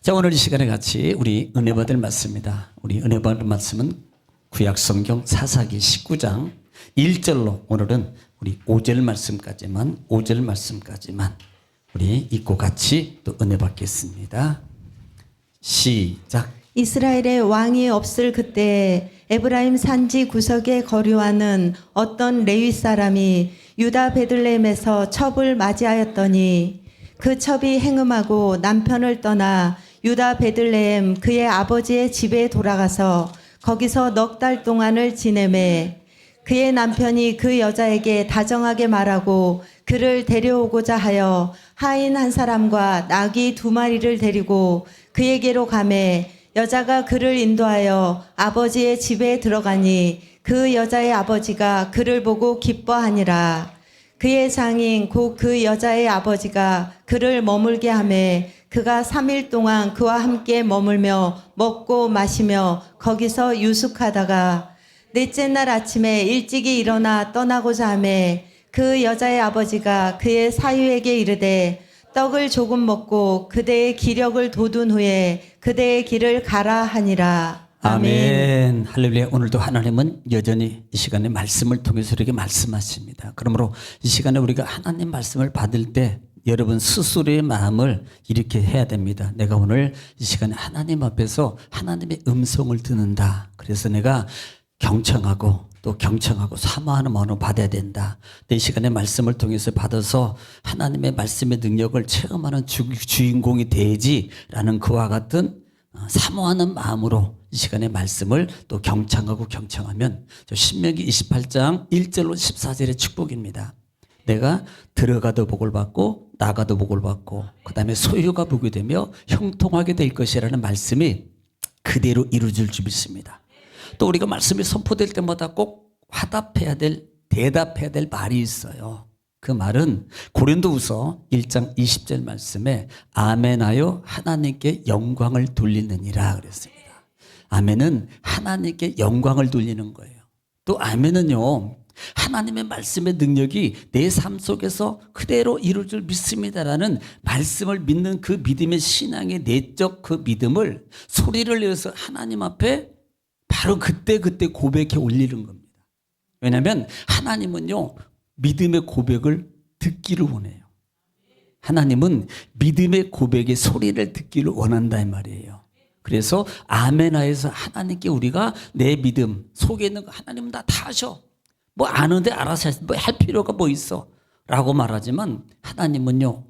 자, 오늘 이 시간에 같이 우리 은혜 받을 말씀입니다. 우리 은혜 받을 말씀은 구약 성경 사사기 19장 1절로 오늘은 우리 5절 말씀까지만 우리 읽고 같이 또 은혜 받겠습니다. 시작. 이스라엘에 왕이 없을 그때에 에브라임 산지 구석에 거류하는 어떤 레위 사람이 유다 베들레헴에서 첩을 맞이하였더니 그 첩이 행음하고 남편을 떠나 유다 베들레헴 그의 아버지의 집에 돌아가서 거기서 넉 달 동안을 지내매 그의 남편이 그 여자에게 다정하게 말하고 그를 데려오고자 하여 하인 한 사람과 나귀 2마리를 데리고 그에게로 가매 여자가 그를 인도하여 아버지의 집에 들어가니 그 여자의 아버지가 그를 보고 기뻐하니라. 그의 상인 곧 그 여자의 아버지가 그를 머물게 하매 그가 3일 동안 그와 함께 머물며 먹고 마시며 거기서 유숙하다가 넷째 날 아침에 일찍이 일어나 떠나고자 하매 그 여자의 아버지가 그의 사유에게 이르되 떡을 조금 먹고 그대의 기력을 돋운 후에 그대의 길을 가라 하니라. 아멘. 할렐루야. 오늘도 하나님은 여전히 이 시간에 말씀을 통해서 우리에게 말씀하십니다. 그러므로 이 시간에 우리가 하나님 말씀을 받을 때 여러분 스스로의 마음을 이렇게 해야 됩니다. 내가 오늘 이 시간에 하나님 앞에서 하나님의 음성을 듣는다. 그래서 내가 경청하고 또 경청하고 사모하는 마음으로 받아야 된다. 이 시간에 말씀을 통해서 받아서 하나님의 말씀의 능력을 체험하는 주인공이 되지라는 그와 같은 사모하는 마음으로 이 시간에 말씀을 또 경청하고 경청하면 신명기 28장 1절로 14절의 축복입니다. 내가 들어가도 복을 받고 나가도 복을 받고 그 다음에 소유가 복이 되며 형통하게 될 것이라는 말씀이 그대로 이루어질 줄 믿습니다. 또 우리가 말씀이 선포될 때마다 꼭 대답해야 될 말이 있어요. 그 말은 고린도후서 1장 20절 말씀에 아멘하여 하나님께 영광을 돌리느니라 그랬습니다. 아멘은 하나님께 영광을 돌리는 거예요. 또 아멘은요, 하나님의 말씀의 능력이 내 삶 속에서 그대로 이루어질 줄 믿습니다라는 말씀을 믿는 그 믿음의 신앙의 내적 그 믿음을 소리를 내어서 하나님 앞에 바로 그때 고백해 올리는 겁니다. 왜냐하면 하나님은요, 믿음의 고백을 듣기를 원해요. 하나님은 믿음의 고백의 소리를 듣기를 원한다 이 말이에요. 그래서 아멘하에서 하나님께 우리가 내 믿음 속에 있는 거 하나님은 다 아셔. 뭐 아는데 알아서 뭐 할 필요가 뭐 있어 라고 말하지만 하나님은요,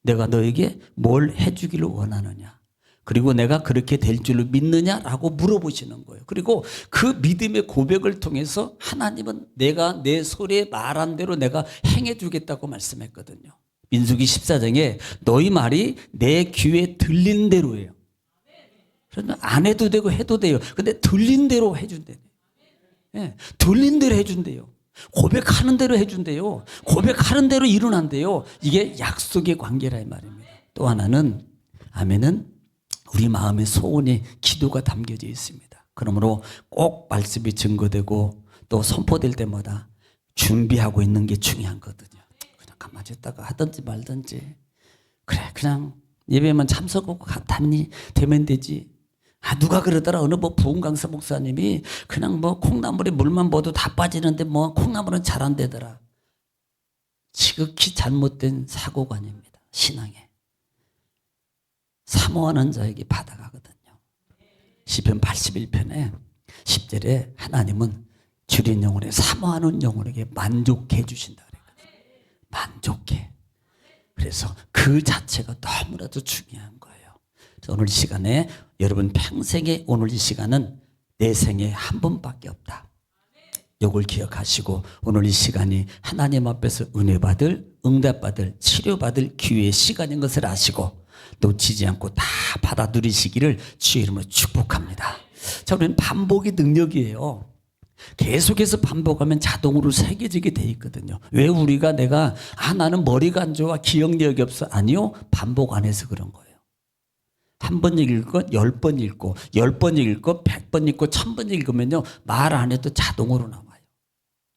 내가 너에게 뭘 해주기를 원하느냐, 그리고 내가 그렇게 될 줄로 믿느냐라고 물어보시는 거예요. 그리고 그 믿음의 고백을 통해서 하나님은 내가 내 소리에 말한 대로 내가 행해 주겠다고 말씀했거든요. 민수기 14장에 너희 말이 내 귀에 들린 대로예요. 그러면 안 해도 되고 해도 돼요. 근데 들린 대로 해준대요. 예, 들린 대로 해준대요. 고백하는 대로 해준대요. 고백하는 대로 일어난대요. 이게 약속의 관계라 이 말입니다. 또 하나는 아멘은 우리 마음의 소원이 기도가 담겨져 있습니다. 그러므로 꼭 말씀이 증거되고 또 선포될 때마다 준비하고 있는 게 중요하거든요. 그냥 가만히 있다가 하든지 말든지 그래 그냥 예배만 참석하고 되면 되지. 누가 그러더라. 어느 뭐 부흥 강사 목사님이 그냥 뭐 콩나물에 물만 부어도 다 빠지는데 뭐 콩나물은 잘 안 되더라. 지극히 잘못된 사고관입니다. 신앙에. 사모하는 자에게 받아가거든요. 시편 81편에 10절에 하나님은 줄인 영혼에 사모하는 영혼에게 만족해 주신다 그랬거든요. 만족해. 그래서 그 자체가 너무나도 중요한 거예요. 그래서 오늘 이 시간에 여러분 평생에 오늘 이 시간은 내 생에 한 번밖에 없다. 이걸 기억하시고 오늘 이 시간이 하나님 앞에서 은혜 받을, 응답받을, 치료받을 기회의 시간인 것을 아시고 놓치지 않고 다 받아 누리시기를 주의 이름으로 축복합니다. 자, 우리는 반복이 능력이에요. 계속해서 반복하면 자동으로 새겨지게 돼 있거든요. 왜 우리가 나는 머리가 안 좋아, 기억력이 없어. 아니요, 반복 안 해서 그런 거예요. 한 번 읽고 10번 읽고 10번 읽고 100번 읽고 1000번 읽으면요, 말 안 해도 자동으로 나와요.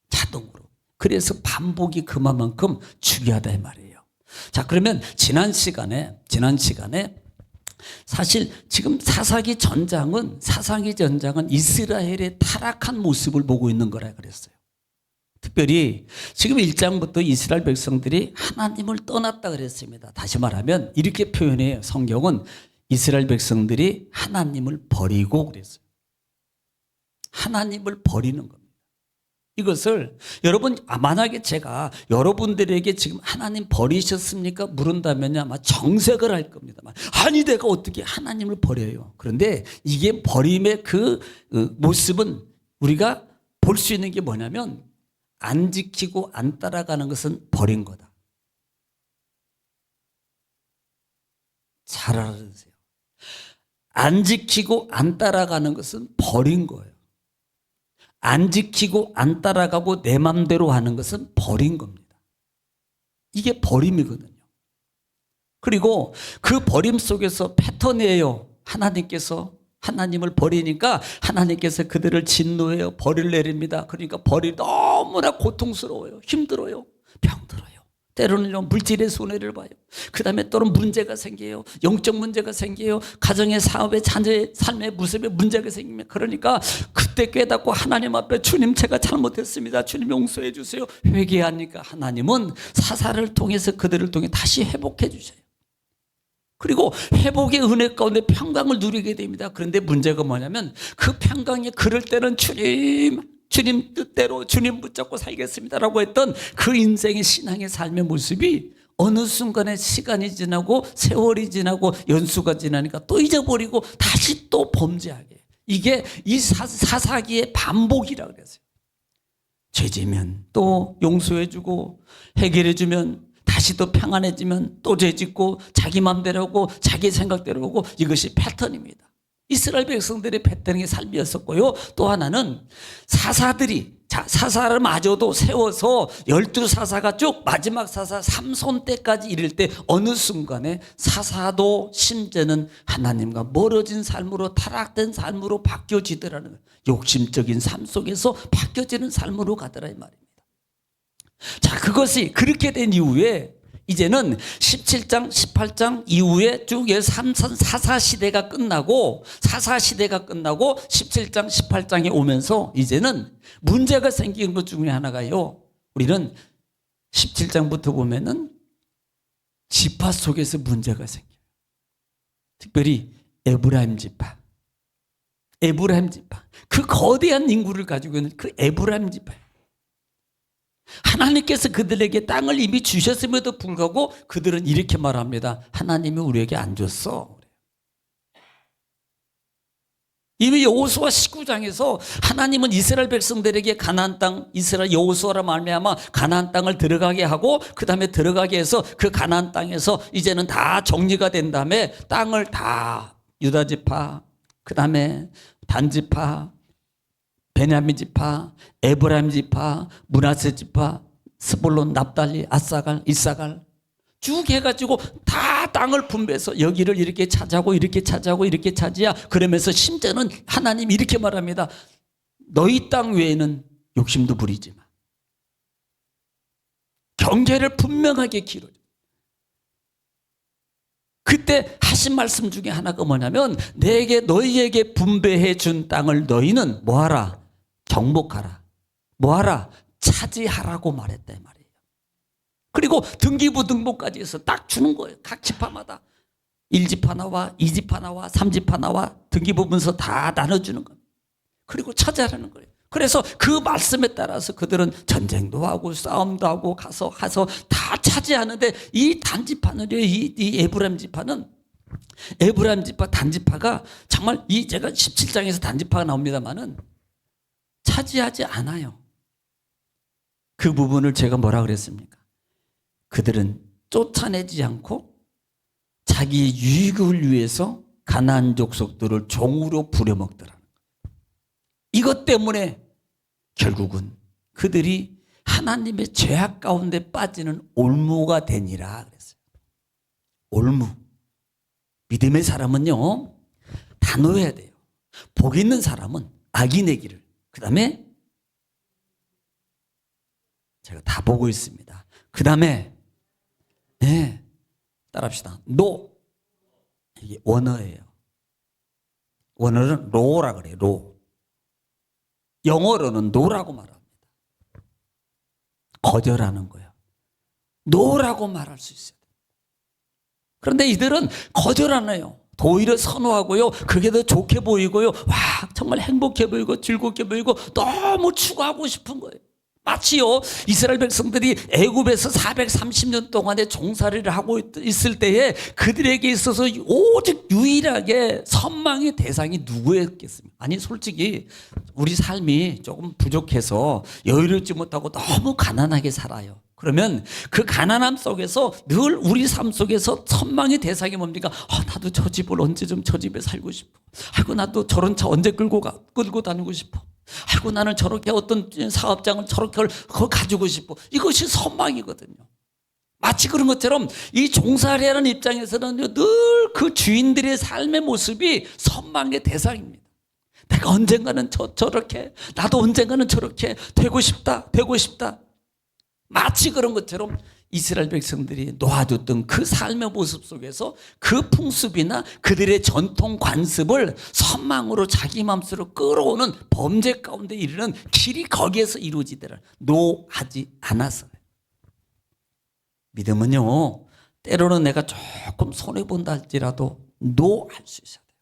자동으로. 그래서 반복이 그만큼 중요하다 이 말이에요. 자, 그러면 지난 시간에 사실 지금 사사기 전장은 이스라엘의 타락한 모습을 보고 있는 거라 그랬어요. 특별히 지금 1장부터 이스라엘 백성들이 하나님을 떠났다 그랬습니다. 다시 말하면 이렇게 표현해요. 성경은 이스라엘 백성들이 하나님을 버리고 그랬어요. 하나님을 버리는 겁니다. 이것을 여러분, 만약에 제가 여러분들에게 지금 하나님 버리셨습니까? 물은다면 아마 정색을 할 겁니다. 아니, 내가 어떻게 하나님을 버려요? 그런데 이게 버림의 그 모습은 우리가 볼 수 있는 게 뭐냐면, 안 지키고 안 따라가는 것은 버린 거다. 잘 알아주세요. 안 지키고 안 따라가는 것은 버린 거예요. 안 지키고 안 따라가고 내 맘대로 하는 것은 버린 겁니다. 이게 버림이거든요. 그리고 그 버림 속에서 패턴이에요. 하나님을 버리니까 하나님께서 그들을 진노해요. 벌을 내립니다. 그러니까 벌이 너무나 고통스러워요. 힘들어요. 병들어요. 때로는 물질의 손해를 봐요. 그 다음에 또는 문제가 생겨요. 영적 문제가 생겨요. 가정의 사업의 자녀의 삶의 모습에 문제가 생깁니다. 그러니까 그때 깨닫고 하나님 앞에 주님, 제가 잘못했습니다. 주님 용서해 주세요. 회개하니까 하나님은 사사를 통해서 그들을 통해 다시 회복해 주셔요. 그리고 회복의 은혜 가운데 평강을 누리게 됩니다. 그런데 문제가 뭐냐면 그 평강이 그럴 때는 주님 뜻대로 주님 붙잡고 살겠습니다라고 했던 그 인생의 신앙의 삶의 모습이 어느 순간에 시간이 지나고 세월이 지나고 연수가 지나니까 또 잊어버리고 다시 또 범죄하게. 이게 이 사사기의 반복이라고 그랬어요. 죄지면 또 용서해주고 해결해주면 다시 또 평안해지면 또 죄짓고 자기 마음대로 하고 자기 생각대로 하고, 이것이 패턴입니다. 이스라엘 백성들의 패턴의 삶이었었고요. 또 하나는 사사를 마저도 세워서 12사사가 쭉 마지막 사사 삼손 때까지 이를 때 어느 순간에 사사도 심지어는 하나님과 멀어진 삶으로, 타락된 삶으로 바뀌어지더라는 거예요. 욕심적인 삶 속에서 바뀌어지는 삶으로 가더라 이 말입니다. 자, 그것이 그렇게 된 이후에 이제는 17장, 18장 이후에 쭉 사사시대가 끝나고 17장, 18장에 오면서 이제는 문제가 생기는 것 중에 하나가요. 우리는 17장부터 보면은 지파 속에서 문제가 생겨요. 특별히 에브라임 지파. 그 거대한 인구를 가지고 있는 그 에브라임 지파. 하나님께서 그들에게 땅을 이미 주셨음에도 불구하고 그들은 이렇게 말합니다. 하나님이 우리에게 안 줬어. 이미 여호수아 19장에서 하나님은 이스라엘 백성들에게 가나안 땅, 이스라엘 여호수아라 말미암아 가나안 땅을 들어가게 하고, 그 다음에 들어가게 해서 그 가나안 땅에서 이제는 다 정리가 된 다음에 땅을 다 유다 지파, 그 다음에 단 지파, 베냐민 지파, 에브라임 지파, 므낫세 지파, 스불론, 납달리, 아사갈, 이사갈 쭉 해가지고 다 땅을 분배해서 여기를 이렇게 차지하고 이렇게 차지하고 이렇게 차지야. 그러면서 심지어는 하나님이 이렇게 말합니다. 너희 땅 외에는 욕심도 부리지 마. 경계를 분명하게 기록해. 그때 하신 말씀 중에 하나가 뭐냐면, 너희에게 분배해 준 땅을 너희는 뭐하라? 정복하라. 뭐하라? 차지하라고 말했다 이 말이에요. 그리고 등기부 등본까지 해서 딱 주는 거예요. 각 지파마다 1지파 나와 2지파 나와 3지파 나와 등기부 문서 다 나눠주는 겁니다. 그리고 차지하라는 거예요. 그래서 그 말씀에 따라서 그들은 전쟁도 하고 싸움도 하고 가서 다 차지하는데, 이 단지파는, 이 에브라임 지파는, 에브라임 지파 단지파가 정말 제가 17장에서 단지파가 나옵니다만은 차지하지 않아요. 그 부분을 제가 뭐라 그랬습니까? 그들은 쫓아내지 않고 자기의 유익을 위해서 가나안 족속들을 종으로 부려먹더라는 거예요. 이것 때문에 결국은 그들이 하나님의 죄악 가운데 빠지는 올무가 되니라 그랬어요. 올무. 믿음의 사람은요, 단호해야 돼요. 복 있는 사람은 악인의 길을, 그 다음에 제가 다 보고 있습니다. 그 다음에 따라합시다. 이게 원어예요. 원어는 로라 그래요. 로. 영어로는 노라고 말합니다. 거절하는 거예요. 노라고 말할 수 있어요. 그런데 이들은 거절 안 해요. 오히려 선호하고요. 그게 더 좋게 보이고요. 와, 정말 행복해 보이고 즐겁게 보이고 너무 추구하고 싶은 거예요. 마치요, 이스라엘 백성들이 애굽에서 430년 동안의 종살이를 하고 있을 때에 그들에게 있어서 오직 유일하게 선망의 대상이 누구였겠습니까? 아니, 솔직히 우리 삶이 조금 부족해서 여유롭지 못하고 너무 가난하게 살아요. 그러면 그 가난함 속에서 늘 우리 삶 속에서 선망의 대상이 뭡니까? 나도 저 집을 언제 좀 저 집에 살고 싶어. 아이고, 나도 저런 차 언제 끌고 다니고 싶어. 아이고, 나는 저렇게 어떤 사업장을 저렇게 그걸 가지고 싶어. 이것이 선망이거든요. 마치 그런 것처럼 이 종살이라는 입장에서는 늘 그 주인들의 삶의 모습이 선망의 대상입니다. 내가 언젠가는 저렇게, 나도 언젠가는 저렇게 되고 싶다. 마치 그런 것처럼 이스라엘 백성들이 놓아줬던 그 삶의 모습 속에서 그 풍습이나 그들의 전통 관습을 선망으로 자기 마음속으로 끌어오는 범죄 가운데 이르는 길이 거기에서 이루어지더라. 노하지 않았어요. 믿음은요, 때로는 내가 조금 손해본다 할지라도 노할 수 있어야 돼요.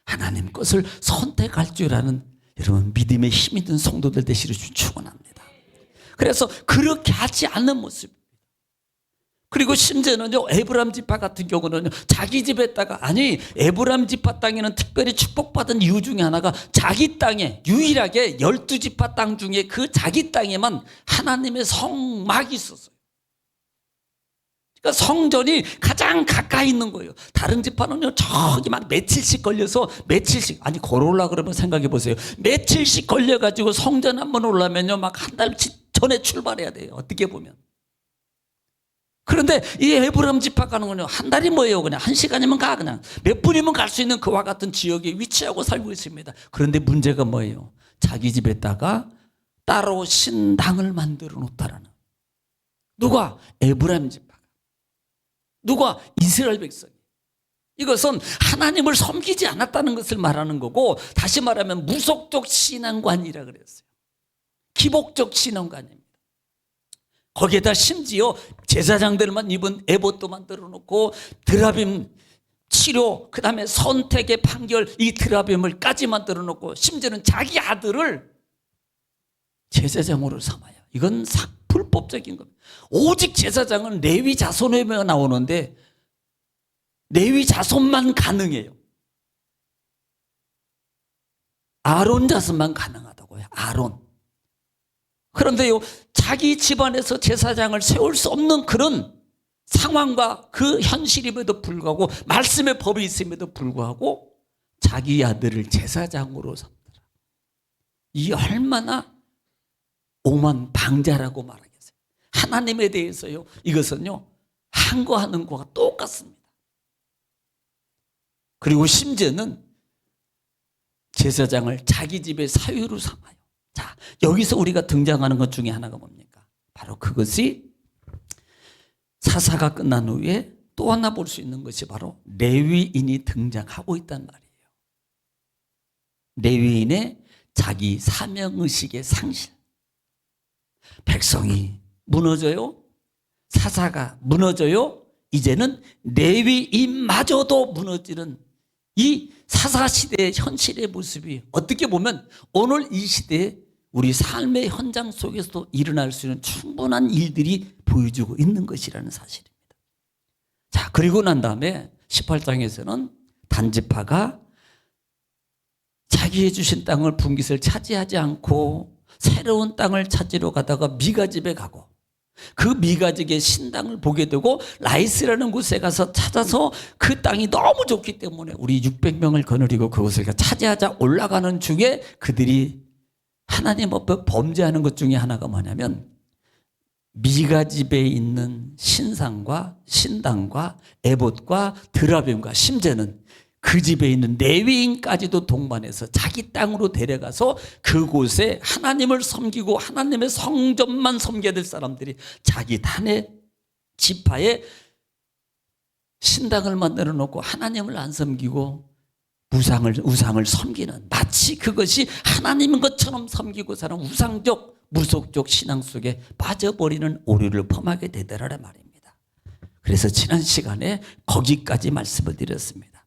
하나님 것을 선택할 줄 아는 여러분 믿음의 힘 있는 성도들 되시기를 축원합니다. 그래서 그렇게 하지 않는 모습입니다. 그리고 심지어는요, 에브라임 지파 같은 경우는요, 자기 집에다가, 아니, 에브라임 지파 땅에는 특별히 축복받은 이유 중에 하나가 자기 땅에 유일하게 12지파 땅 중에 그 자기 땅에만 하나님의 성막이 있었어요. 그러니까 성전이 가장 가까이 있는 거예요. 다른 지파는요, 저기 막 며칠씩 걸려서 아니, 걸어올라 그러면 생각해 보세요. 며칠씩 걸려가지고 성전 한번 올라면요, 막 한 달 전에 출발해야 돼요. 어떻게 보면. 그런데 이 에브라임 지파 가는 거는 한 달이 뭐예요? 그냥 1시간이면 가. 그냥 몇 분이면 갈 수 있는 그와 같은 지역에 위치하고 살고 있습니다. 그런데 문제가 뭐예요? 자기 집에다가 따로 신당을 만들어 놓다라는. 누가? 에브라임 지파가. 누가? 이스라엘 백성이. 이것은 하나님을 섬기지 않았다는 것을 말하는 거고, 다시 말하면 무속적 신앙관이라 그랬어요. 기복적 신앙관입니다. 거기에다 심지어 제사장들만 입은 에봇도 만들어 놓고 드라빔 치료, 그 다음에 선택의 판결, 이 드라빔을까지 만들어 놓고 심지어는 자기 아들을 제사장으로 삼아요. 이건 불법적인 겁니다. 오직 제사장은 레위 자손에만 나오는데 레위 자손만 가능해요. 아론 자손만 가능하다고요. 아론. 그런데요, 자기 집안에서 제사장을 세울 수 없는 그런 상황과 그 현실임에도 불구하고, 말씀의 법이 있음에도 불구하고 자기 아들을 제사장으로 삼더라. 이 얼마나 오만 방자라고 말하겠어요. 하나님에 대해서요, 이것은요, 한 거 하는 거가 똑같습니다. 그리고 심지어는 제사장을 자기 집의 사위로 삼아요. 자, 여기서 우리가 등장하는 것 중에 하나가 뭡니까? 바로 그것이 사사가 끝난 후에 또 하나 볼 수 있는 것이 바로 레위인이 등장하고 있단 말이에요. 레위인의 자기 사명의식의 상실. 백성이 무너져요. 사사가 무너져요. 이제는 레위인마저도 무너지는 이 사사시대의 현실의 모습이 어떻게 보면 오늘 이 시대에 우리 삶의 현장 속에서도 일어날 수 있는 충분한 일들이 보여주고 있는 것이라는 사실입니다. 자, 그리고 난 다음에 18장에서는 단지파가 자기의 주신 땅을 분깃을 차지하지 않고 새로운 땅을 찾으러 가다가 미가 집에 가고, 그 미가 집의 신당을 보게 되고 라이스라는 곳에 가서 찾아서 그 땅이 너무 좋기 때문에 우리 600명을 거느리고 그곳을 차지하자 올라가는 중에 그들이 하나님 앞에 범죄하는 것 중에 하나가 뭐냐면, 미가 집에 있는 신상과 신당과 에봇과 드라빔과 심지어는 그 집에 있는 레위인까지도 동반해서 자기 땅으로 데려가서 그곳에 하나님을 섬기고 하나님의 성전만 섬겨야 될 사람들이 자기 단의 지파의 신당을 만들어 놓고 하나님을 안 섬기고 우상을 섬기는, 마치 그것이 하나님인 것처럼 섬기고 사는 우상적 무속적 신앙 속에 빠져버리는 오류를 범하게 되더라란 말입니다. 그래서 지난 시간에 거기까지 말씀을 드렸습니다.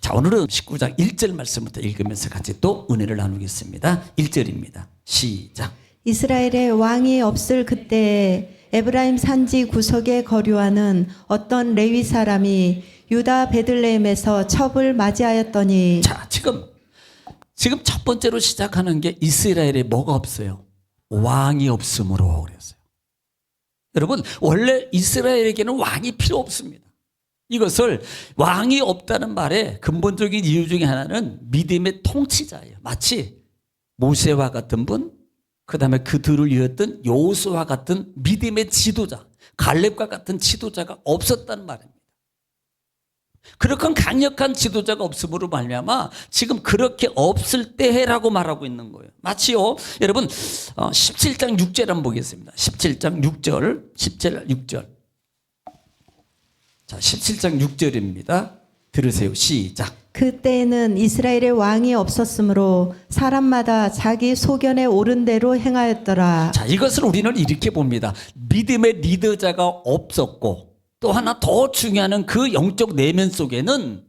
자, 오늘은 19장 1절 말씀부터 읽으면서 같이 또 은혜를 나누겠습니다. 1절입니다. 시작. 이스라엘에 왕이 없을 그때에 에브라임 산지 구석에 거류하는 어떤 레위 사람이 유다 베들레헴에서 첩을 맞이하였더니. 자, 지금 첫 번째로 시작하는 게 이스라엘에 뭐가 없어요? 왕이 없으므로 그랬어요. 여러분, 원래 이스라엘에게는 왕이 필요 없습니다. 이것을 왕이 없다는 말의 근본적인 이유 중에 하나는 믿음의 통치자예요. 마치 모세와 같은 분, 그 다음에 그 뒤를 이었던 여호수아와 같은 믿음의 지도자, 갈렙과 같은 지도자가 없었다는 말입니다. 그렇게 강력한 지도자가 없음으로 말미암아 지금 그렇게 없을 때라고 말하고 있는 거예요. 마치요, 여러분 17장 6절 한번 보겠습니다. 17장 6절, 17절 6절. 자, 17장 6절입니다. 들으세요. 시작. 그때에는 이스라엘에 왕이 없었으므로 사람마다 자기 소견에 옳은 대로 행하였더라. 자, 이것을 우리는 이렇게 봅니다. 믿음의 리더자가 없었고, 또 하나 더 중요한 그 영적 내면 속에는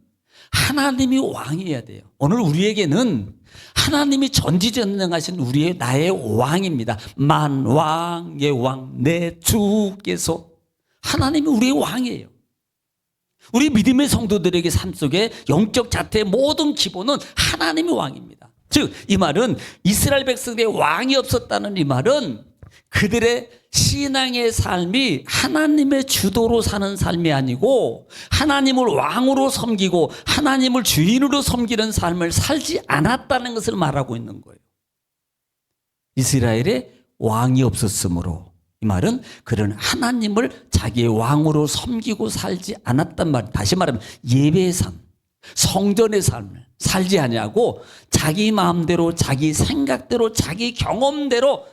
하나님이 왕이어야 돼요. 오늘 우리에게는 하나님이 전지전능하신 나의 왕입니다. 만왕의 왕 내 주께서, 하나님이 우리의 왕이에요. 우리 믿음의 성도들에게 삶 속에 영적 자태의 모든 기본은 하나님이 왕입니다. 즉, 이 말은 이스라엘 백성들의 왕이 없었다는 이 말은 그들의 신앙의 삶이 하나님의 주도로 사는 삶이 아니고 하나님을 왕으로 섬기고 하나님을 주인으로 섬기는 삶을 살지 않았다는 것을 말하고 있는 거예요. 이스라엘에 왕이 없었으므로, 이 말은 그런 하나님을 자기의 왕으로 섬기고 살지 않았단 말. 다시 말하면 예배의 삶, 성전의 삶을 살지 아니하고 자기 마음대로, 자기 생각대로, 자기 경험대로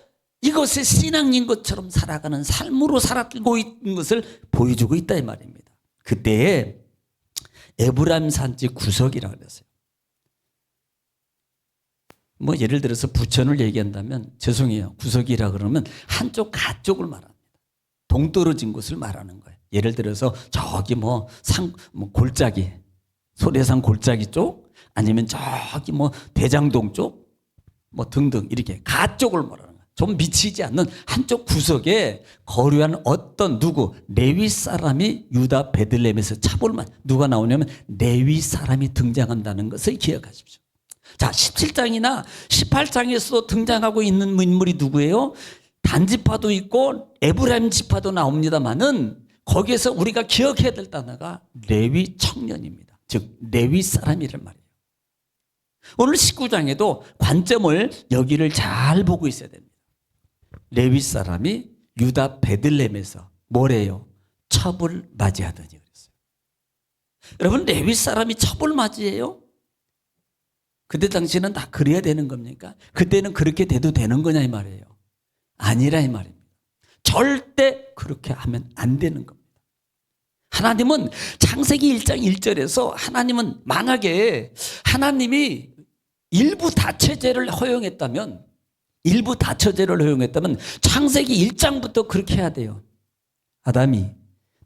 이것의 신앙인 것처럼 살아가는 삶으로 살아가고 있는 것을 보여주고 있다 이 말입니다. 그때에 에브라임 산지 구석이라고 그랬어요. 뭐 예를 들어서 부천을 얘기한다면, 죄송해요, 구석이라 그러면 한쪽 가쪽을 말합니다. 동떨어진 곳을 말하는 거예요. 예를 들어서 저기 골짜기, 소래산 골짜기 쪽, 아니면 저기 대장동 쪽, 등등 이렇게 가쪽을 말하는 거예요. 좀 미치지 않는 한쪽 구석에 거류한 어떤 레위 사람이 유다 베들레헴에서 차볼만, 누가 나오냐면 레위 사람이 등장한다는 것을 기억하십시오. 자, 17장이나 18장에서 등장하고 있는 인물이 누구예요? 단지파도 있고 에브라임 지파도 나옵니다만은 거기에서 우리가 기억해야 될 단어가 레위 청년입니다. 즉 레위 사람이란 말이에요. 오늘 19장에도 관점을 여기를 잘 보고 있어야 됩니다. 레위 사람이 유다 베들레헴에서 뭐래요? 첩을 맞이하더니 그랬어요. 여러분, 레위 사람이 첩을 맞이해요? 그때 당시에는 다 그래야 되는 겁니까? 그때는 그렇게 돼도 되는 거냐 이 말이에요. 아니라 이 말입니다. 절대 그렇게 하면 안 되는 겁니다. 하나님은 창세기 1장 1절에서 하나님은 만약에 하나님이 일부 다처제를 허용했다면 창세기 1장부터 그렇게 해야 돼요. 아담이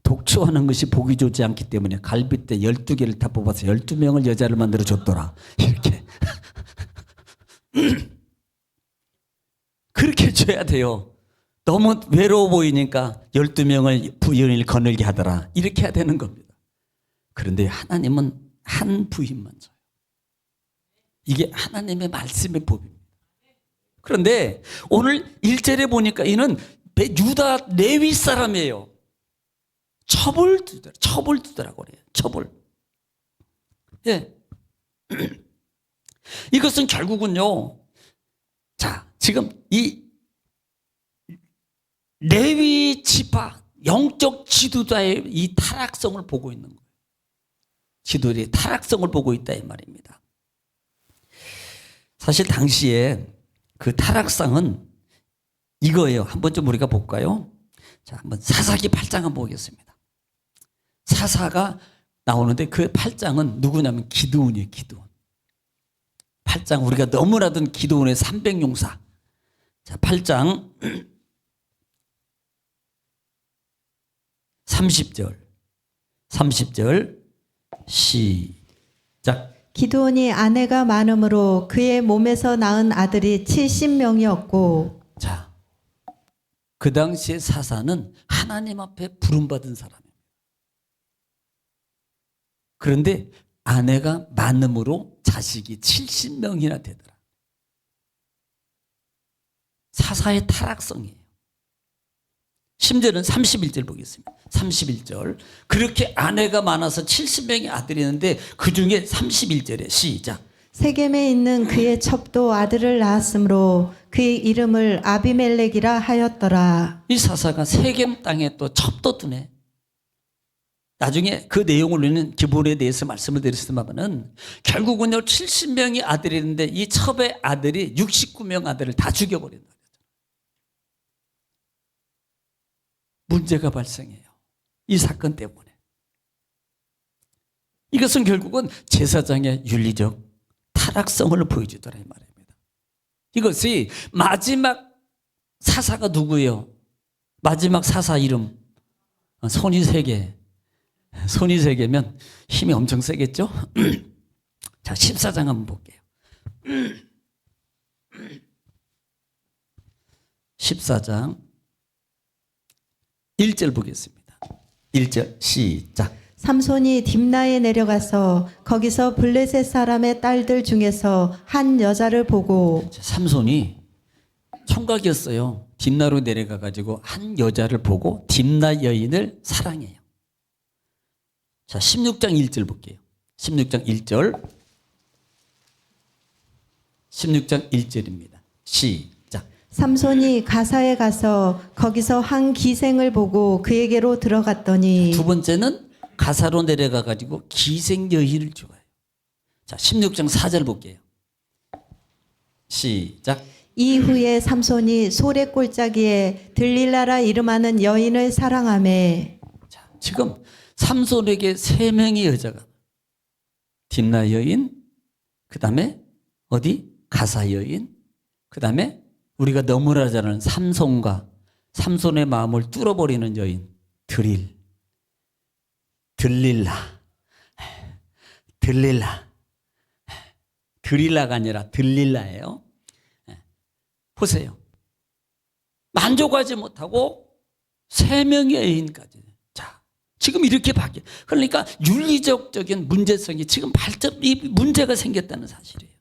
독초하는 것이 보기 좋지 않기 때문에 갈빗대 12개를 다 뽑아서 12명을 여자를 만들어 줬더라. 이렇게. 그렇게 줘야 돼요. 너무 외로워 보이니까 12명을 부인을 거느리게 하더라. 이렇게 해야 되는 겁니다. 그런데 하나님은 한 부인만 줘요. 이게 하나님의 말씀의 법입니다. 그런데 오늘 1절에 보니까 이는 유다 레위 사람이에요. 첩을 두더라고 그래요. 첩을. 예. 이것은 결국은요. 자, 지금 이 레위 지파 영적 지도자의 이 타락성을 보고 있는 거예요. 지도자의 타락성을 보고 있다 이 말입니다. 사실 당시에 그 타락상은 이거예요. 한번 좀 우리가 볼까요? 자, 한번 사사기 8장 한번 보겠습니다. 사사가 나오는데 그 8장은 누구냐면 기드온이에요. 기드온. 8장 우리가 너무나 든 기드온의 300용사. 자, 8장 30절 시작. 기드온이 아내가 많으므로 그의 몸에서 낳은 아들이 70명이었고. 자, 그 당시에 사사는 하나님 앞에 부름받은 사람이에요. 그런데 아내가 많음으로 자식이 70명이나 되더라. 사사의 타락성이에요. 심지어는 31절 보겠습니다. 31절. 그렇게 아내가 많아서 70명의 아들이 있는데 그 중에 31절에 시작. 세겜에 있는 그의 첩도 아들을 낳았으므로 그의 이름을 아비멜렉이라 하였더라. 이 사사가 세겜 땅에 또 첩도 두네. 나중에 그 내용을 우리는 기본에 대해서 말씀을 드렸습니다만은 결국은요 70명의 아들이 있는데 이 첩의 아들이 69명 아들을 다 죽여버린다. 문제가 발생해요. 이 사건 때문에. 이것은 결국은 제사장의 윤리적 타락성을 보여주더라 이 말입니다. 이것이 마지막 사사가 누구예요? 마지막 사사 이름 손이 세 개. 손이 세 개면 힘이 엄청 세겠죠? 자, 14장 한번 볼게요. 14장 1절 보겠습니다. 1절 시작. 삼손이 딥나에 내려가서 거기서 블레셋 사람의 딸들 중에서 한 여자를 보고. 자, 삼손이 총각이었어요. 딥나로 내려가 가지고 한 여자를 보고 딥나 여인을 사랑해요. 자, 16장 1절 볼게요. 16장 1절. 16장 1절입니다. 시작. 삼손이 가사에 가서 거기서 한 기생을 보고 그에게로 들어갔더니. 두 번째는 가사로 내려가 가지고 기생 여인을 좋아해요. 자, 16장 4절 볼게요. 시작. 이후에 삼손이 소래 골짜기에 들릴라라 이름하는 여인을 사랑하매. 자, 지금 삼손에게 세 명의 여자가 딥나 여인, 그 다음에 어디 가사 여인, 그 다음에 우리가 너무나 잘 아는 삼손과 삼손의 마음을 뚫어버리는 여인 드릴라가 아니라 들릴라예요. 보세요. 만족하지 못하고 세 명의 여인까지. 자, 지금 이렇게 바뀌어. 그러니까 윤리적인 문제성이 지금 이 문제가 생겼다는 사실이에요.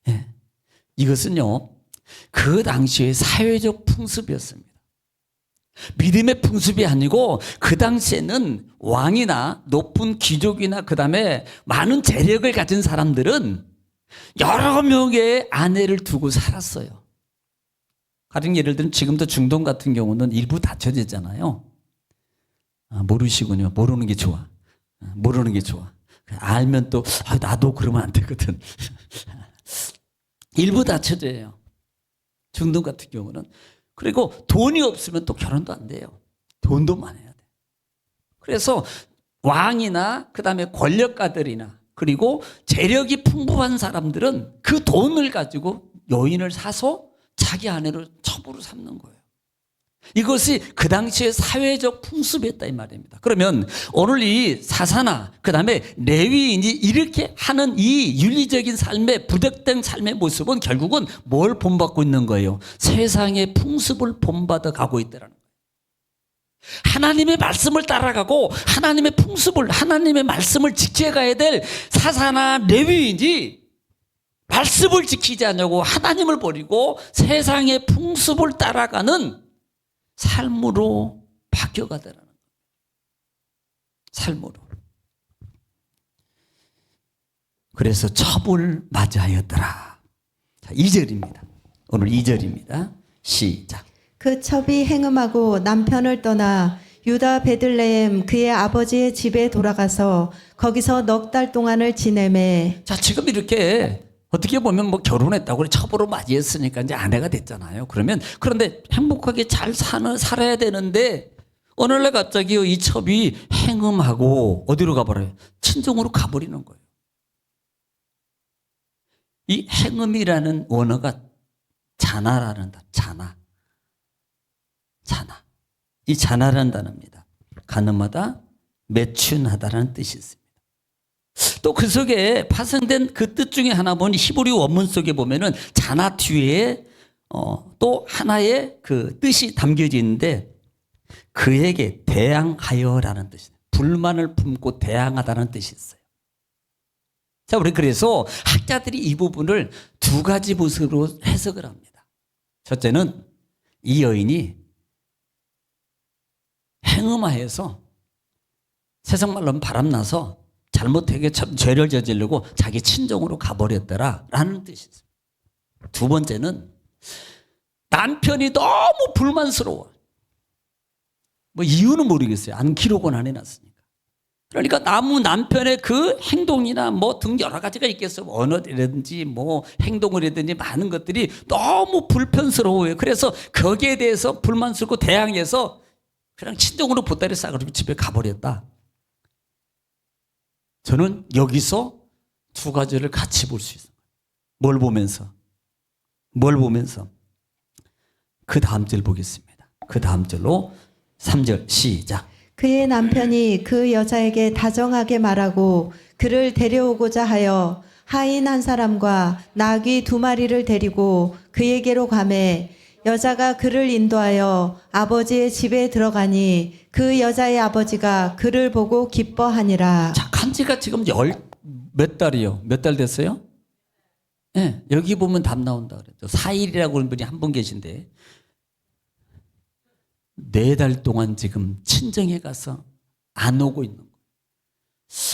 예. 이것은요, 그 당시의 사회적 풍습이었습니다. 믿음의 풍습이 아니고 그 당시에는 왕이나 높은 귀족이나 그 다음에 많은 재력을 가진 사람들은 여러 명의 아내를 두고 살았어요. 가령 예를 들면 지금도 중동 같은 경우는 일부 닫혀졌잖아요. 모르시군요. 모르는 게 좋아. 모르는 게 좋아. 알면 또 나도 그러면 안 되거든. 일부 닫혀져요. 중동 같은 경우는. 그리고 돈이 없으면 또 결혼도 안 돼요. 돈도 많아야 돼. 그래서 왕이나 그다음에 권력가들이나 그리고 재력이 풍부한 사람들은 그 돈을 가지고 여인을 사서 자기 아내로 첩으로 삼는 거예요. 이것이 그 당시의 사회적 풍습이었다 이 말입니다. 그러면 오늘 이 사사나 그다음에 레위인이 이렇게 하는 이 윤리적인 삶의 부득된 삶의 모습은 결국은 뭘 본받고 있는 거예요? 세상의 풍습을 본받아 가고 있다는 거예요. 하나님의 말씀을 따라가고 하나님의 풍습을 하나님의 말씀을 지켜가야 될 사사나 레위인이 말씀을 지키지 않냐고 하나님을 버리고 세상의 풍습을 따라가는 삶으로 바뀌어가더라는 거예요. 삶으로. 그래서 첩을 맞이하였더라. 자, 2절입니다. 오늘 2절입니다. 시작. 그 첩이 행음하고 남편을 떠나 유다 베들레헴 그의 아버지의 집에 돌아가서 거기서 넉 달 동안을 지내매. 자, 지금 이렇게 어떻게 보면 뭐 결혼했다고 그래 첩으로 맞이했으니까 이제 아내가 됐잖아요. 그런데 행복하게 잘 살아야 되는데 어느 날 갑자기 이 첩이 행음하고 어디로 가버려요? 친정으로 가버리는 거예요. 이 행음이라는 원어가 자나라는 단어, 자나. 이 자나라는 단어입니다. 가늠하다, 매춘하다라는 뜻이 있습니다. 또 그 속에 파생된 그 뜻 중에 하나 보니 히브리 원문 속에 보면은 자나 뒤에 또 하나의 그 뜻이 담겨져 있는데 그에게 대항하여라는 뜻이에요. 불만을 품고 대항하다는 뜻이 있어요. 자, 우리 그래서 학자들이 이 부분을 두 가지 모습으로 해석을 합니다. 첫째는 이 여인이 행음하여서 세상 말로는 바람나서 잘못하게 죄를 저지르고 자기 친정으로 가버렸더라라는 뜻이 있어요. 두 번째는 남편이 너무 불만스러워. 뭐 이유는 모르겠어요. 안 기록은 안 해놨으니까. 그러니까 남편의 그 행동이나 뭐 등 여러 가지가 있겠어요. 언어라든지 뭐 행동을 하든지 많은 것들이 너무 불편스러워요. 그래서 거기에 대해서 불만스럽고 대항해서 그냥 친정으로 보따리 싸가지고 집에 가버렸다. 저는 여기서 두 가지를 같이 볼 수 있어요. 뭘 보면서? 그 다음 절 보겠습니다. 그 다음 절로 3절 시작. 그의 남편이 그 여자에게 다정하게 말하고 그를 데려오고자 하여 하인 한 사람과 나귀 2마리를 데리고 그에게로 가매 여자가 그를 인도하여 아버지의 집에 들어가니 그 여자의 아버지가 그를 보고 기뻐하니라. 자, 간지가 지금 몇 달이요? 몇 달 됐어요? 네, 여기 보면 답 나온다 그랬죠. 4일이라고 하는 분이 한 분 계신데 4달 동안 지금 친정에 가서 안 오고 있는 거예요.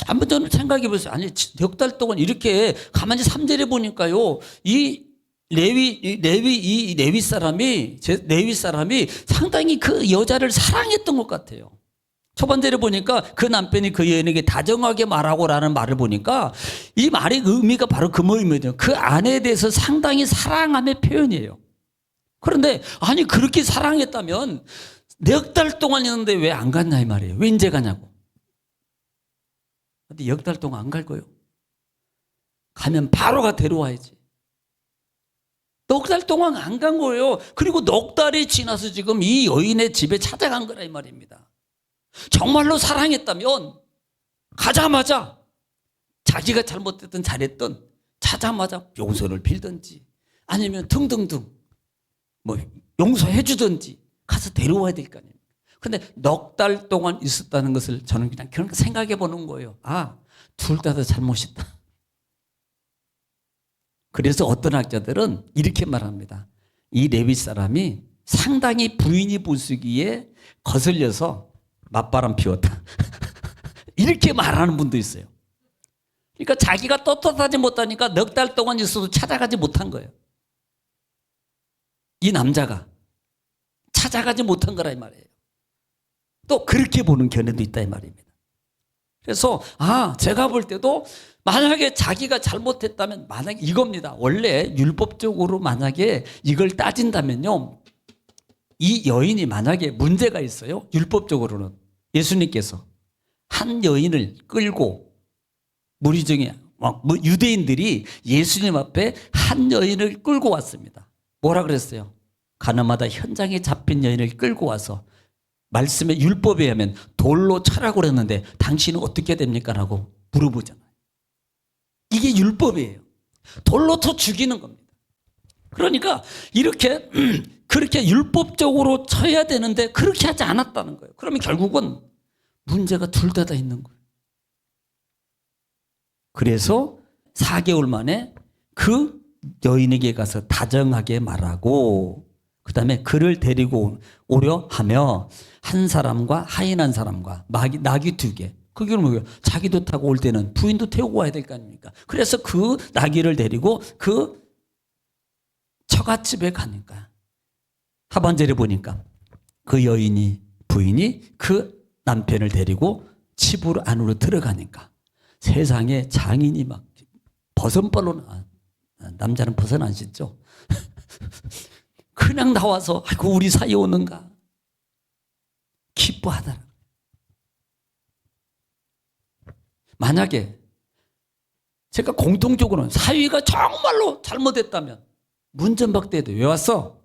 한번 저는 생각해 보세요. 아니, 몇 달 동안 이렇게 가만히 3절에 보니까요. 이 레위 사람이 상당히 그 여자를 사랑했던 것 같아요. 초반절에 보니까 그 남편이 그 여인에게 다정하게 말하고라는 말을 보니까 이 말의 의미가 바로 그 의미죠. 그 아내에 대해서 상당히 사랑함의 표현이에요. 그런데 아니 그렇게 사랑했다면 6달 동안 있는데 왜 안 갔냐 이 말이에요. 왜 이제 가냐고. 근데 6달 동안 안 갈 거예요. 가면 바로가 데려와야지. 6달 동안 안 간 거예요. 그리고 6달이 지나서 지금 이 여인의 집에 찾아간 거라 이 말입니다. 정말로 사랑했다면 가자마자 자기가 잘못했든 잘했든 자자마자 용서를 빌든지 아니면 등등등 뭐 용서해 주든지 가서 데려와야 될 거 아니에요. 근데 6달 동안 있었다는 것을 저는 그냥 그렇게 생각해 보는 거예요. 아, 둘 다 잘못이다. 그래서 어떤 학자들은 이렇게 말합니다. 이 레위 사람이 상당히 부인이 보시기에 거슬려서 맞바람 피웠다. 이렇게 말하는 분도 있어요. 그러니까 자기가 떳떳하지 못하니까 6달 동안 있어도 찾아가지 못한 거예요. 이 남자가 찾아가지 못한 거라 이 말이에요. 또 그렇게 보는 견해도 있다 이 말입니다. 그래서 제가 볼 때도 만약에 자기가 잘못했다면 만약에 이겁니다. 원래 율법적으로 만약에 이걸 따진다면요. 이 여인이 만약에 문제가 있어요. 율법적으로는 예수님께서 한 여인을 끌고 무리 중에 유대인들이 예수님 앞에 한 여인을 끌고 왔습니다. 뭐라 그랬어요? 가늠하다 현장에 잡힌 여인을 끌고 와서 말씀의 율법에 하면 돌로 쳐라고 그랬는데 당신은 어떻게 됩니까? 라고 물어보잖아요. 이게 율법이에요. 돌로 쳐 죽이는 겁니다. 그러니까 이렇게 그렇게 율법적으로 쳐야 되는데 그렇게 하지 않았다는 거예요. 그러면 결국은 문제가 둘 다 있는 거예요. 그래서 4개월 만에 그 여인에게 가서 다정하게 말하고 그 다음에 그를 데리고 오려 하며 한 사람과 하인 한 사람과 나귀 2개. 그게 뭐예요? 자기도 타고 올 때는 부인도 태우고 와야 될 거 아닙니까? 그래서 그 나귀를 데리고 그 처갓집에 가니까 하반절에 보니까 그 부인이 그 남편을 데리고 집으로 안으로 들어가니까 세상에 장인이 막 버선발로 남자는 버선 안 신죠. 그냥 나와서 아이고 우리 사이 오는가 기뻐하더라. 만약에 제가 공통적으로는 사위가 정말로 잘못했다면 문전박대해도 왜 왔어?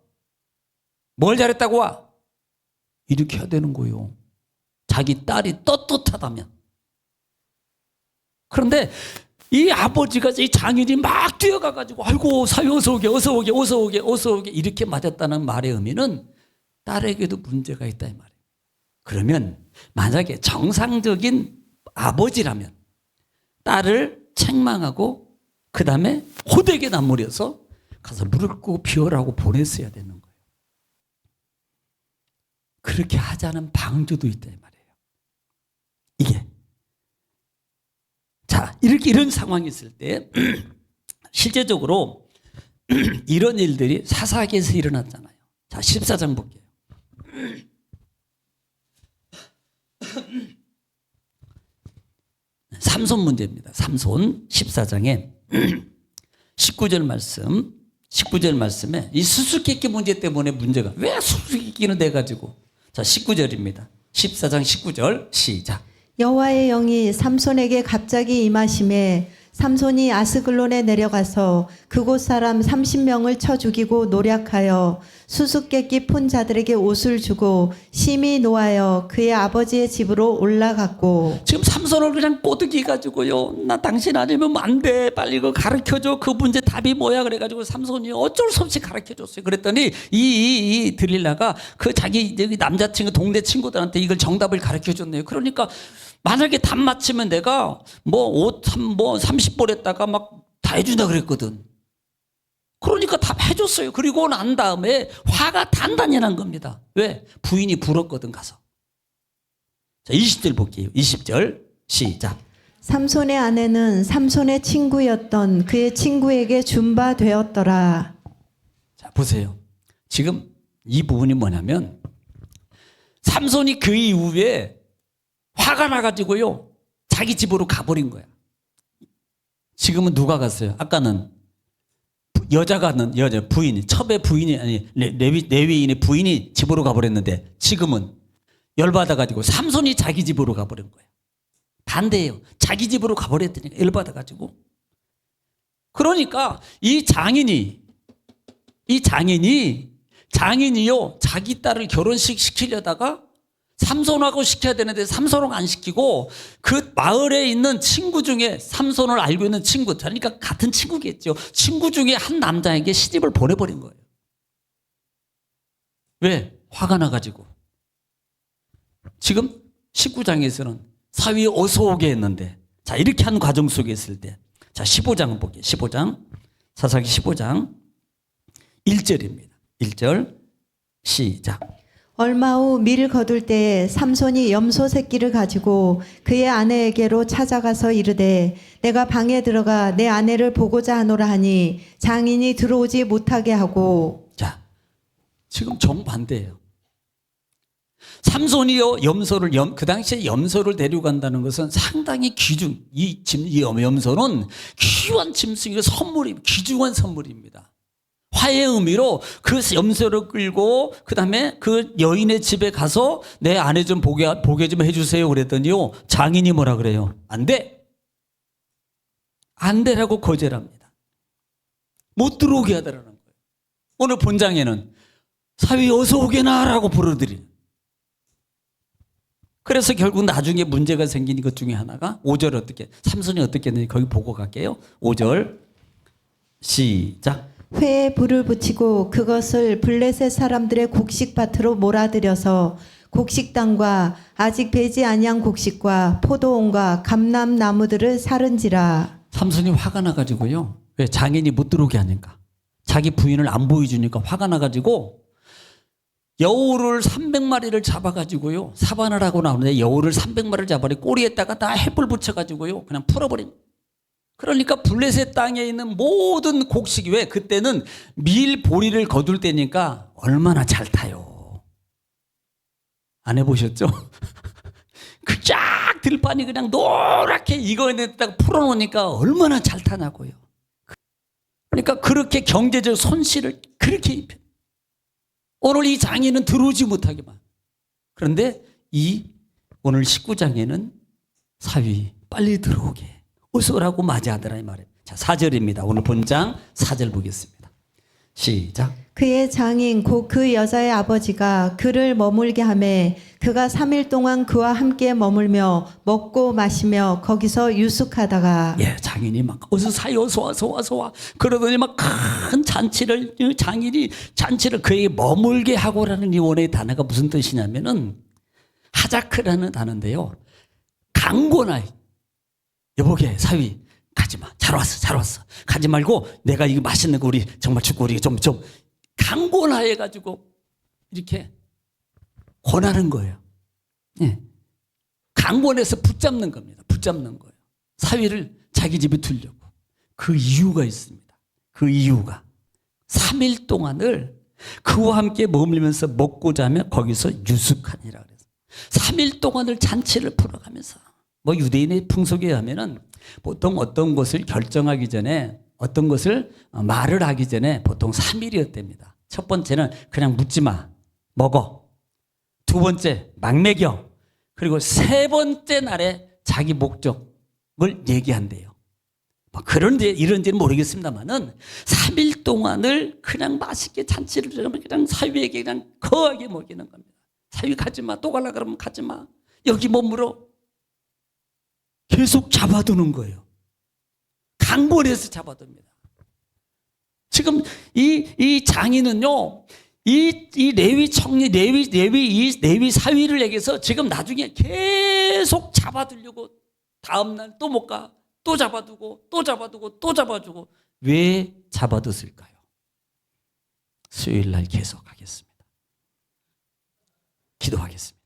뭘 잘했다고 와? 이렇게 해야 되는 거예요. 자기 딸이 떳떳하다면. 그런데 이 아버지가 이 장인이 막 뛰어가가지고 아이고 사위 어서 오게 어서 오게 어서 오게 어서 오게 이렇게 맞았다는 말의 의미는 딸에게도 문제가 있다 이 말이에요. 그러면 만약에 정상적인 아버지라면 딸을 책망하고 그 다음에 호되게 남무려서 가서 무릎 꿇고 비워라고 보냈어야 되는 거예요. 그렇게 하자는 방주도 있다 이 말이에요. 이게 자 이런 상황이 있을 때 실제적으로 이런 일들이 사사기에서 일어났잖아요. 자 14장 볼게요. 삼손 문제입니다. 삼손 14장에 19절 말씀에 이 수수께끼 문제 때문에 문제가 왜 수수께끼는 돼가지고 자 19절입니다. 14장 19절 시작. 여호와의 영이 삼손에게 갑자기 임하심에 삼손이 아스글론에 내려가서 그곳 사람 30명을 쳐 죽이고 노략하여 수수께끼 푼 자들에게 옷을 주고 심히 노하여 그의 아버지의 집으로 올라갔고. 지금 삼손을 그냥 꼬드기 가지고요. 나 당신 아니면 안 돼. 빨리 이거 가르쳐줘. 그 문제 답이 뭐야? 그래가지고 삼손이 어쩔 수 없이 가르쳐줬어요. 그랬더니 이 들릴라가 그 자기 남자친구 동네 친구들한테 이걸 정답을 가르쳐줬네요. 그러니까 만약에 답 맞히면 내가 옷 30벌 했다가 막 다 해준다 그랬거든. 그러니까 답 해줬어요. 그리고 난 다음에 화가 단단히 난 겁니다. 왜? 부인이 불었거든 가서. 자 20절 볼게요. 20절 시작. 삼손의 아내는 삼손의 친구였던 그의 친구에게 준 바 되었더라. 자 보세요. 지금 이 부분이 뭐냐면 삼손이 그 이후에 화가 나가지고요 자기 집으로 가버린 거야. 지금은 누가 갔어요? 아까는 여자 부인이 첩의 부인이 아니 레위인의 부인이 집으로 가버렸는데 지금은 열받아가지고 삼손이 자기 집으로 가버린 거예요. 반대예요. 자기 집으로 가버렸더니 열받아가지고. 그러니까 이 장인이요 자기 딸을 결혼식 시키려다가 삼손하고 시켜야 되는데 삼손하고 안 시키고 그 마을에 있는 친구 중에 삼손을 알고 있는 친구, 그러니까 같은 친구겠죠. 친구 중에 한 남자에게 시집을 보내버린 거예요. 왜? 화가 나가지고. 지금 19장에서는 사위 어서 오게 했는데 자 이렇게 한 과정 속에 있을 때 자 15장을 볼게요. 15장 사사기 15장 1절입니다. 1절 시작. 얼마 후 밀 거둘 때에 삼손이 염소 새끼를 가지고 그의 아내에게로 찾아가서 이르되 내가 방에 들어가 내 아내를 보고자 하노라 하니 장인이 들어오지 못하게 하고. 자 지금 정반대예요. 삼손이요 그 당시에 염소를 데려간다는 것은 상당히 이 염소는 귀한 짐승이고 귀중한 선물입니다. 화해의 의미로 그 염소를 끌고 그 다음에 그 여인의 집에 가서 내 아내 좀 보게 좀 해주세요 그랬더니요 장인이 뭐라 그래요? 안 돼. 안 되라고 거절합니다. 못 들어오게 하더라는 거예요. 오늘 본장에는 사위 어서 오게나 라고 부르더니 그래서 결국 나중에 문제가 생긴 것 중에 하나가 5절 삼손이 어떻게 했는지 거기 보고 갈게요. 5절 시작. 회에 불을 붙이고 그것을 블레셋 사람들의 곡식밭으로 몰아들여서 곡식당과 아직 배지 아니한 곡식과 포도원과 감람나무들을 사른지라. 삼손이 화가 나가지고요. 왜? 장인이 못 들어오게 하니까. 자기 부인을 안 보여주니까 화가 나가지고 여우를 300마리를 잡아가지고요. 사바나를 하고 나오는데 여우를 300마리를 잡아버리고 꼬리에다가 다 햇불 붙여가지고요. 그냥 풀어버린. 그러니까 블레셋 땅에 있는 모든 곡식이 왜? 그때는 밀 보리를 거둘 때니까 얼마나 잘 타요. 안 해보셨죠? 그 쫙 들판이 그냥 노랗게 익어내다가 풀어놓으니까 얼마나 잘 타냐고요. 그러니까 그렇게 경제적 손실을 그렇게 입혀. 오늘 이 장인은 들어오지 못하게만. 그런데 오늘 19장에는 사위 빨리 들어오게 어서 오라고 맞이하더라 이 말이에요. 자, 4절입니다. 오늘 본장 4절 보겠습니다. 시작. 그의 장인 곧 그 여자의 아버지가 그를 머물게 하매 그가 3일 동안 그와 함께 머물며 먹고 마시며 거기서 유숙하다가 예, 장인이 막 어서 사요, 어서 와. 그러더니 막 큰 잔치를 장인이 잔치를 그에게 머물게 하고라는 이 원어의 단어가 무슨 뜻이냐면은 하자크라는 단어인데요. 강권하여 여보게 사위 가지마. 잘 왔어. 가지 말고 내가 이거 맛있는 거 우리 정말 죽고 우리 좀 강권하여 가지고 이렇게 권하는 거예요. 예. 강권해서 붙잡는 겁니다. 붙잡는 거예요. 사위를 자기 집에 두려고. 그 이유가 있습니다. 그 이유가 3일 동안을 그와 함께 머물면서 먹고 자며 거기서 유숙하니라 그래서 3일 동안을 잔치를 풀어가면서 뭐 유대인의 풍속에 하면은 보통 어떤 것을 결정하기 전에 어떤 것을 말을 하기 전에 보통 3일이었답니다. 첫 번째는 그냥 묻지 마. 먹어. 두 번째 막 먹여. 그리고 세 번째 날에 자기 목적을 얘기한대요. 뭐 그런지 이런지는 모르겠습니다만은 3일 동안을 그냥 맛있게 잔치를 하면 그냥 사위에게 그냥 거하게 먹이는 겁니다. 사위 가지 마. 또 가려고 그러면 가지 마. 여기 머물어. 계속 잡아두는 거예요. 강권해서 잡아둡니다. 지금 이 장인은요, 이 레위 청년, 레위 사위를 얘기해서 지금 나중에 계속 잡아두려고 다음날 또 못 가. 또 잡아두고 왜 잡아뒀을까요? 수요일 날 계속 하겠습니다. 기도하겠습니다.